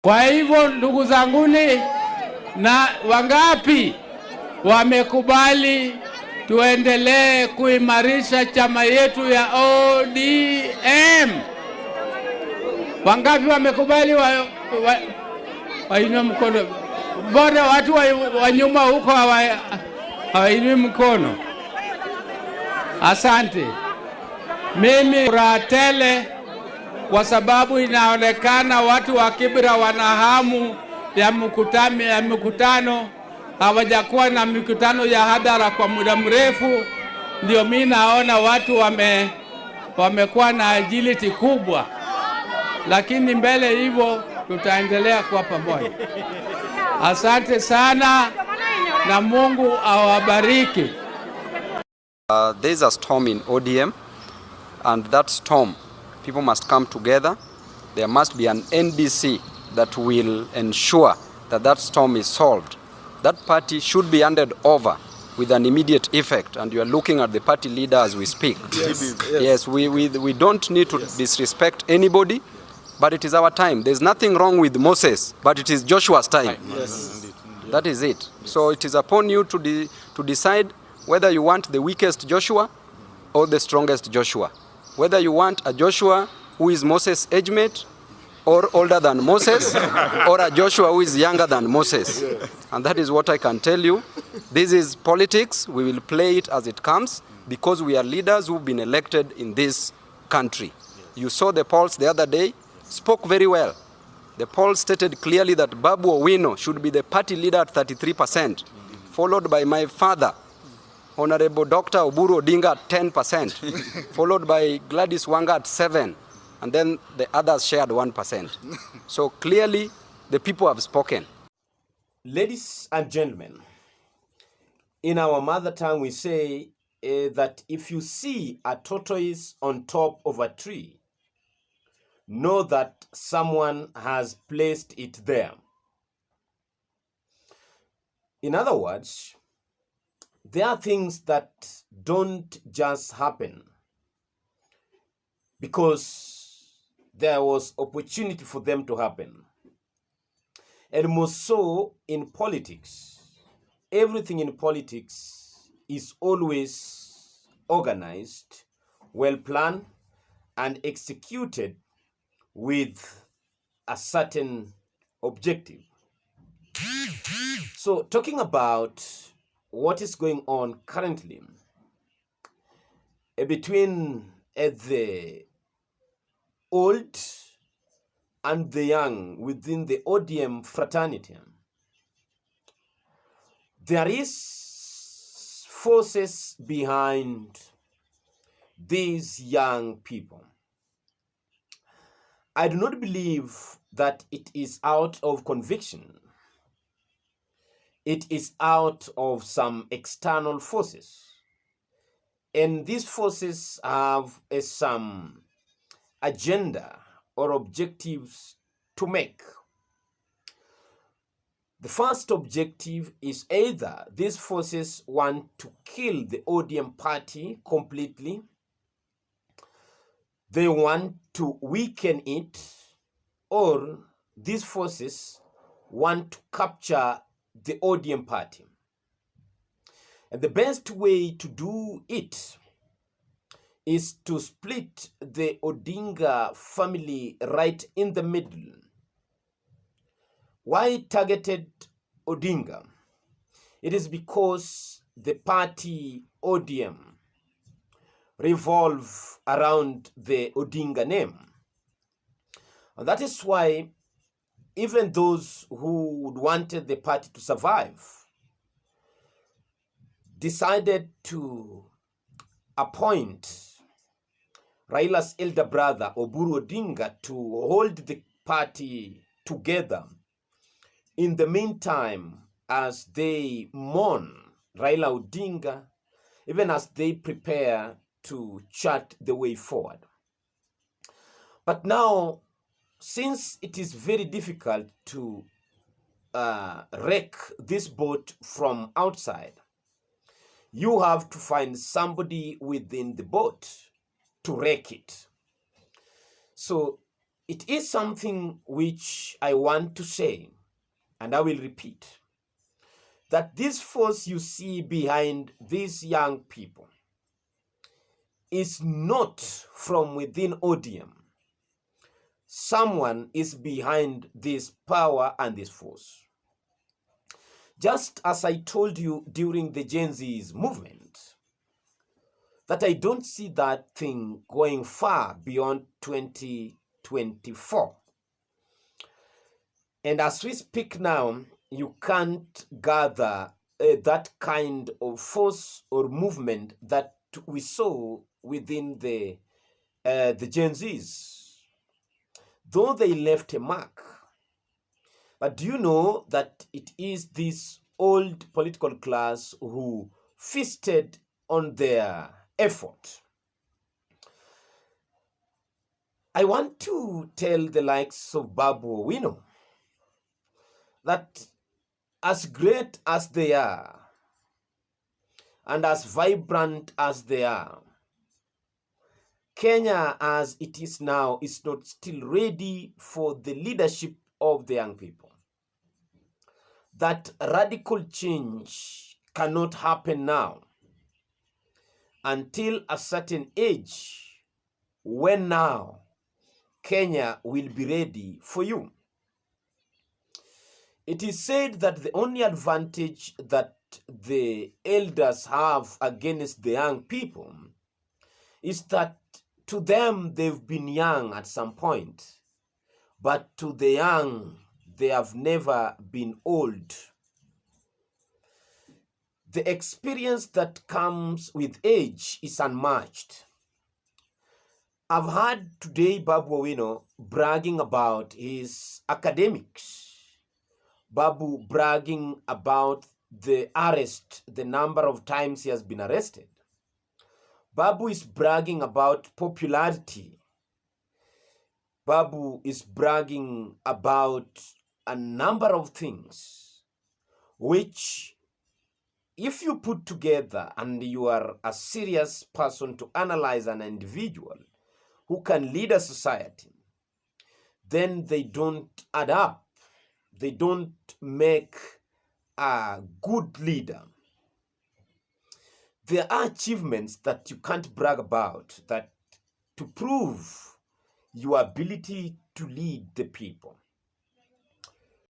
Kwa hivyo ndugu zanguni, na wangapi wamekubali tuendelee kuimarisha chama yetu ya ODM? Wangapi wamekubali wainue mkono? Mbona watu wa nyuma huko hawainui mkono? Asante. Mimi furaha tele kwa sababu inaonekana watu wa Kibra wana hamu ya mkutano. Hawajakuwa na mikutano ya hadhara kwa muda mrefu. Ndio mimi naona watu wamekuwa na agility kubwa, lakini mbele hivyo tutaendelea kuwa pamoja. Asante sana na Mungu awabariki. There is a storm in ODM, and that storm, people must come together. There must be an NBC that will ensure that that storm is solved. That party should be handed over with an immediate effect, and you are looking at the party leader as we speak. Yes, we don't need to disrespect anybody, but it is our time. There's nothing wrong with Moses, but it is Joshua's time. Yes. That is it. So it is upon you to decide whether you want the weakest Joshua or the strongest Joshua. Whether you want a Joshua who is Moses' age mate, or older than Moses, or a Joshua who is younger than Moses. And that is what I can tell you. This is politics. We will play it as it comes because we are leaders who've been elected in this country. You saw the polls the other day, spoke very well. The polls stated clearly that Babu Owino should be the party leader at 33%, followed by my father, Honorable Dr. Oburu Odinga at 10%, followed by Gladys Wanga at 7%. And then the others shared 1%. So clearly, the people have spoken. Ladies and gentlemen, in our mother tongue we say that if you see a tortoise on top of a tree, know that someone has placed it there. In other words, there are things that don't just happen because there was opportunity for them to happen. And most so in politics. Everything in politics is always organized, well planned, and executed with a certain objective. So talking about what is going on currently between the old and the young within the ODM fraternity, there is forces behind these young people. I do not believe that it is out of conviction. It is out of some external forces. And these forces have some agenda or objectives to make. The first objective is either these forces want to kill the ODM party completely, they want to weaken it, or these forces want to capture the ODM party. And the best way to do it is to split the Odinga family right in the middle. Why targeted Odinga? It is because the party ODM revolve around the Odinga name. And that is why even those who wanted the party to survive decided to appoint Raila's elder brother, Oburu Odinga, to hold the party together. In the meantime, as they mourn Raila Odinga, even as they prepare to chart the way forward. But now, since it is very difficult to wreck this boat from outside, you have to find somebody within the boat to wreck it. So It is something which I want to say, and I will repeat, that this force you see behind these young people is not from within ODM. Someone is behind this power and this force. Just as I told you during the Gen Z's movement, that I don't see that thing going far beyond 2024. And as we speak now, you can't gather that kind of force or movement that we saw within the Gen Zs, though they left a mark. But do you know that it is this old political class who feasted on their effort? I want to tell the likes of Babu Owino that as great as they are and as vibrant as they are, Kenya as it is now is not still ready for the leadership of the young people. That radical change cannot happen now until a certain age, when now Kenya will be ready for you. It is said that the only advantage that the elders have against the young people is that to them they've been young at some point, but to the young they have never been old. The experience that comes with age is unmatched. I've heard today Babu Owino bragging about his academics. Babu bragging about the arrest, the number of times he has been arrested. Babu is bragging about popularity. Babu is bragging about a number of things which, if you put together and you are a serious person to analyze an individual who can lead a society, then they don't add up. They don't make a good leader. There are achievements that you can't brag about, that to prove your ability to lead the people.